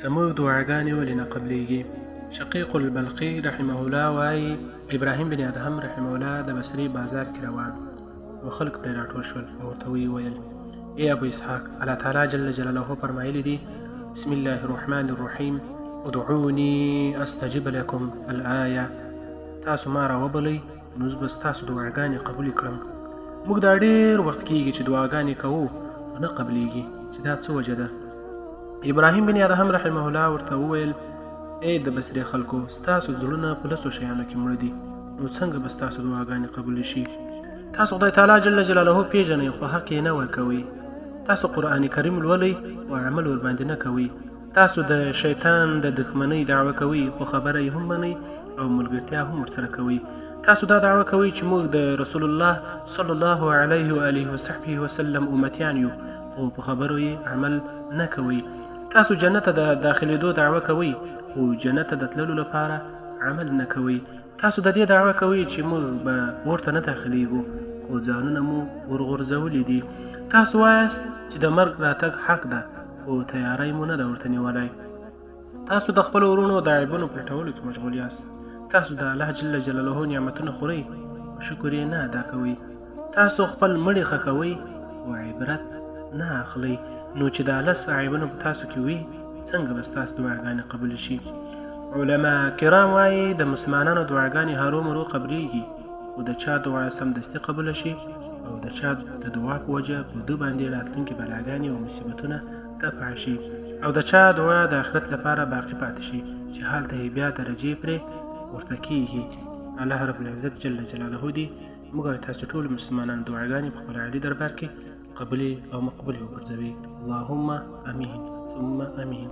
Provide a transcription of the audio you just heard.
زموږ دعاګانې ولې نه قبلېږي؟ شقیق البلخي رحمه الله وایي ابراهیم بن ادهم رحمه الله د بصري بازار کې روان و خلک پرې راټول شول او ورته ویل ای ابو اسحاق، الله تعالی جل جلاله فرمایلی دي بسم الله الرحمن الرحیم ادعوني استجب لكم الآیه، تاسو ما راوبلئ نو زه به ستاسو دعاګانې قبول کړم. موږ دا ډېر وخت کېږي چې دعاګانې کوو خو نه قبلېږي، چې دا څه وجه ده؟ ابراهیم بن ادهم رحمه الله ورته وویل ای د بصرې خلکو، ستاسو زړونه په لسو شیانو کې مړه دي، نو څنګه به ستاسو دعاګانې قبول شي؟ تاسو خدای تعالی جل جلاله پیژنئ خو حق یې نه ورکوئ. تاسو قرآن کریم لولئ او عمل ورباندې نه کوئ. تاسو د شیطان د دښمنۍ دعوه کوئ خو خبره یې هم منئ او ملګرتیا هم ورسره کوئ. تاسو دا دعوه کوئ چې موږ د رسول الله صلی الله علیه و آله وصحبه وسلم امتیان یو، خو په خبرو یې عمل نه کوئ. تاسو جنت ته د داخلېدو دعوه کوئ خو جنت ته د تللو لپاره عمل نه کوئ. تاسو د دې دعوه کوئ چې موږ به ورته نه داخلیږو خو ځانونه مو ورغورځولي دي. تاسو وایاست چې د مرګ راتګ حق ده خو تیاری مو نه ده ورته نیولی. تاسو د خپلو وروڼو د عیبونو پټولو کې مشغول یاست. تاسو د الله جل جلاله نعمتونه خورئ خو شکر یې نه ادا کوئ. تاسو خپل مړي ښخوئ خو عبرت نه اخلئ. نو چې دا لس عیبونه په تاسو کې وي څنګه به ستاسو دعاګانې قبول شي؟ علما کرام وایي د مسلمانانو دعاګانې هرومرو قبلیږي، خو د چا دعا سمدستي قبوله شي او د چا د دعا په وجه په ده باندې راتلونکي بلاګانې او مصیبتونه دفع شي، او د چا دعا د آخرت لپاره باقي پاتې شي چې هلته یې بیا درجې پرې ورته کېږي. الله رب العزت جل جلاله دې موږ او تاسو ټول مسلمانان دعاګانې په خپل عالي دربار کې قبلې او مقبولې وګرځوي. اللهم امین ثم امین.